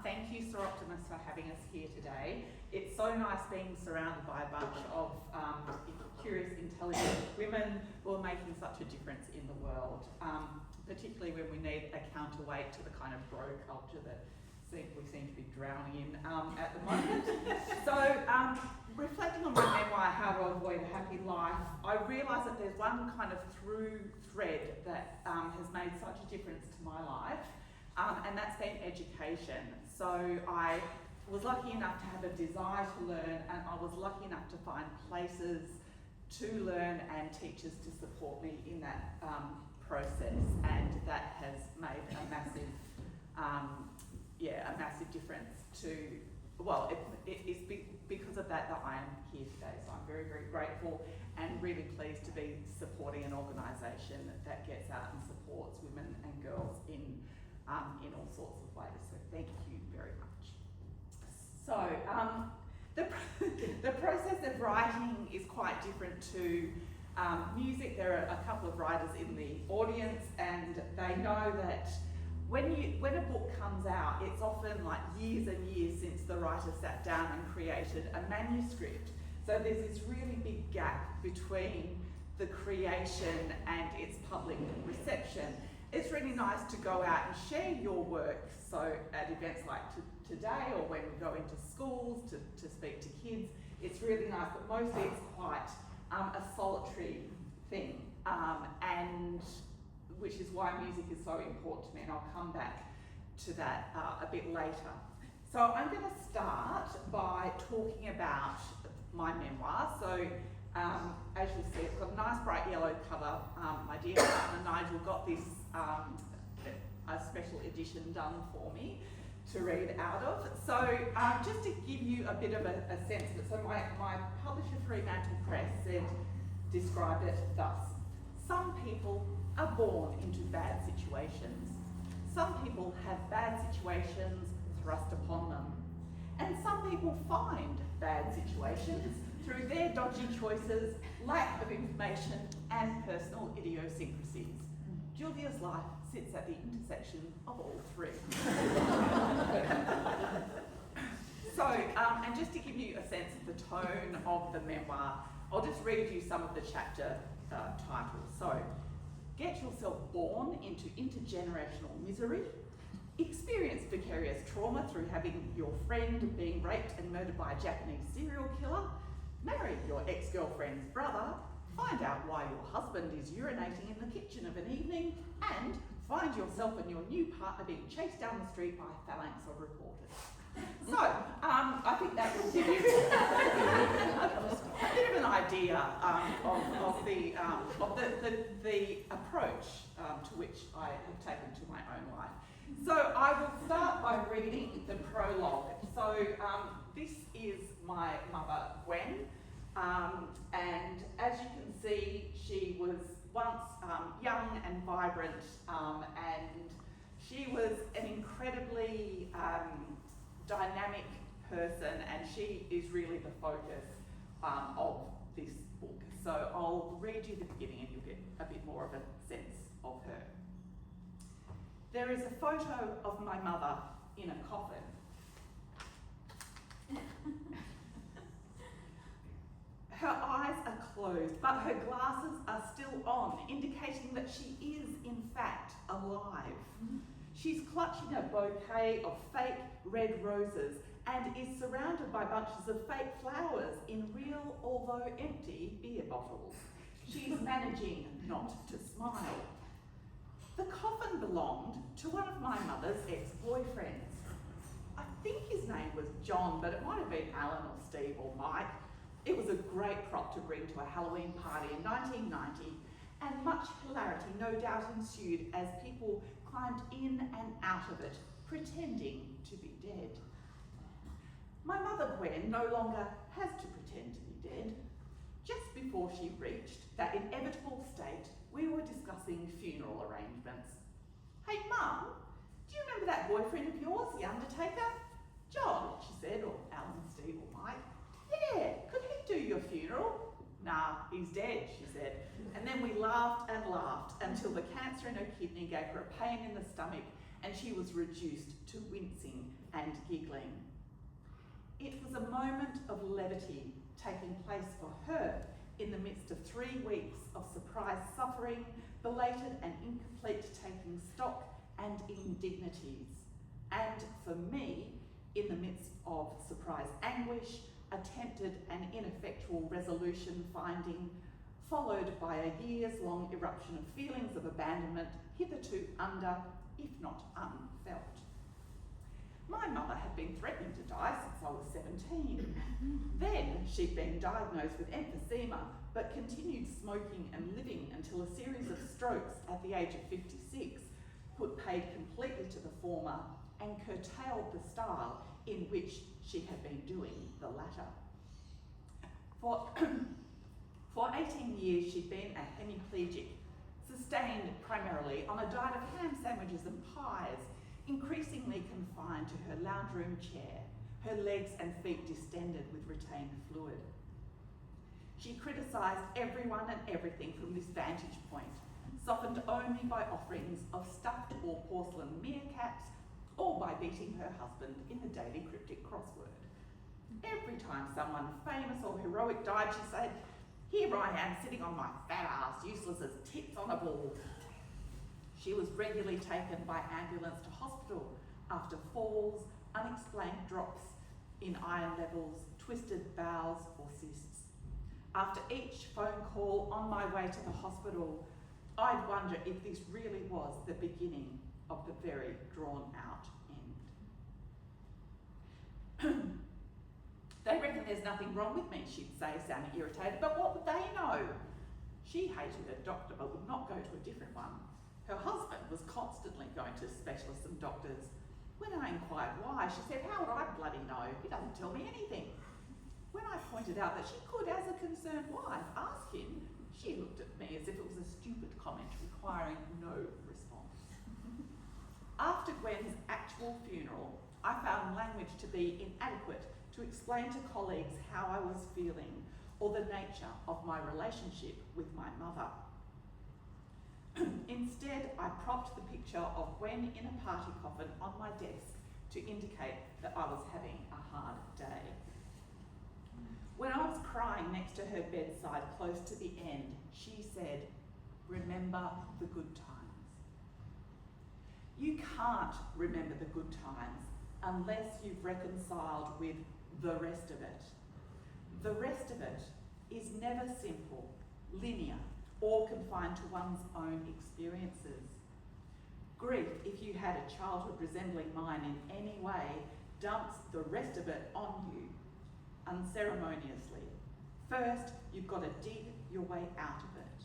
Thank you, Soroptimus, for having us here today. It's so nice being surrounded by a bunch of curious, intelligent women who are making such a difference in the world, particularly when we need a counterweight to the kind of bro culture that we seem to be drowning in at the moment. So, reflecting on my memoir, How to Avoid a Happy Life, I realised that there's one kind of through thread that has made such a difference to my life, and that's been education. So I was lucky enough to have a desire to learn, and I was lucky enough to find places to learn and teachers to support me in that process, and that has made a massive difference to, well, it's because of that I am here today. So I'm very, very grateful and really pleased to be supporting an organisation that gets out and supports women and girls in all sorts of ways. So thank you very much. So the process of writing is quite different to music. There are a couple of writers in the audience, and they know that when a book comes out, it's often like years and years since the writer sat down and created a manuscript. So there's this really big gap between the creation and its public reception. It's really nice to go out and share your work, so at events like today, or when we go into schools to speak to kids, it's really nice, but mostly it's quite a solitary thing, and which is why music is so important to me, and I'll come back to that a bit later. So I'm going to start by talking about my memoir. So as you'll see, it's got a nice bright yellow cover. My dear partner Nigel got this a special edition done for me to read out of. So just to give you a bit of a sense of it, so my publisher Fremantle Press described it thus: some people are born into bad situations. Some people have bad situations thrust upon them. And some people find bad situations through their dodgy choices, lack of information, and personal idiosyncrasies. Julia's life sits at the intersection of all three. So, and just to give you a sense of the tone of the memoir, I'll just read you some of the chapter titles. So, get yourself born into intergenerational misery, experience vicarious trauma through having your friend being raped and murdered by a Japanese serial killer, marry your ex-girlfriend's brother, find out why your husband is urinating in the kitchen of an evening, and find yourself and your new partner being chased down the street by a phalanx of reporters. So, I think that will give you a bit of an idea of the approach to which I have taken to my own life. So I will start by reading the prologue. So this is my mother, Gwen, and as you can see, she was once young and vibrant, and she was an incredibly dynamic person, and she is really the focus of this book. So I'll read you the beginning and you'll get a bit more of a sense of her. There is a photo of my mother in a coffin. Her eyes are closed, but her glasses are still on, indicating that she is, in fact, alive. She's clutching a bouquet of fake red roses and is surrounded by bunches of fake flowers in real, although empty, beer bottles. She's managing not to smile. The coffin belonged to one of my mother's ex-boyfriends. I think his name was John, but it might have been Alan or Steve or Mike. It was a great prop to bring to a Halloween party in 1990, and much hilarity no doubt ensued as people climbed in and out of it, pretending to be dead. My mother Gwen no longer has to pretend to be dead. Just before she reached that inevitable state, we were discussing funeral arrangements. Hey Mum, do you remember that boyfriend of yours, the undertaker? John, she said, or Alan, Steve or Mike. Yeah, could he do your funeral? Nah, he's dead, she said. And then we laughed and laughed until the cancer in her kidney gave her a pain in the stomach and she was reduced to wincing and giggling. It was a moment of levity taking place for her in the midst of 3 weeks of surprise suffering, belated and incomplete taking stock and indignities. And for me, in the midst of surprise anguish, attempted and ineffectual resolution finding, followed by a years-long eruption of feelings of abandonment, hitherto under, if not unfelt. My mother had been threatening to die since I was 17. Then she'd been diagnosed with emphysema, but continued smoking and living until a series of strokes at the age of 56 put paid completely to the former and curtailed the style in which she had been doing the latter. For 18 years she'd been a hemiplegic, sustained primarily on a diet of ham sandwiches and pies, increasingly confined to her lounge room chair, her legs and feet distended with retained fluid. She criticised everyone and everything from this vantage point, softened only by offerings of stuffed or porcelain meerkats, or by beating her husband in the daily cryptic crossword. Every time someone famous or heroic died, she said, "Here I am sitting on my fat ass, useless as tits on a ball." She was regularly taken by ambulance to hospital after falls, unexplained drops in iron levels, twisted bowels or cysts. After each phone call on my way to the hospital, I'd wonder if this really was the beginning of the very drawn out end. "They reckon there's nothing wrong with me," she'd say, sounding irritated, "but what would they know?" She hated her doctor but would not go to a different one. Her husband was constantly going to specialists and doctors. When I inquired why, she said, "How would I bloody know? He doesn't tell me anything." When I pointed out that she could, as a concerned wife, ask him, she looked at me as if it was a stupid comment requiring no response. After Gwen's actual funeral, I found language to be inadequate to explain to colleagues how I was feeling or the nature of my relationship with my mother. Instead, I propped the picture of Gwen in a party coffin on my desk to indicate that I was having a hard day. When I was crying next to her bedside close to the end, she said, "Remember the good times." You can't remember the good times unless you've reconciled with the rest of it. The rest of it is never simple, linear, or confined to one's own experiences. Grief, if you had a childhood resembling mine in any way, dumps the rest of it on you, unceremoniously. First, you've got to dig your way out of it.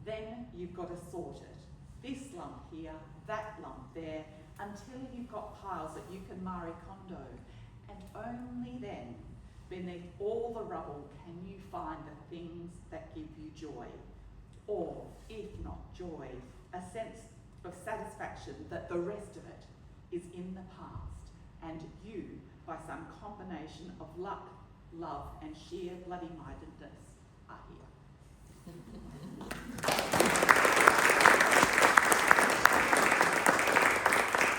Then you've got to sort it. This lump here, that lump there, until you've got piles that you can Marie Kondo. And only then, beneath all the rubble, can you find the things that give you joy. Or, if not joy, a sense of satisfaction that the rest of it is in the past, and you, by some combination of luck, love, and sheer bloody-mindedness, are here.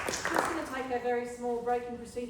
Just going to take a very small break in proceedings.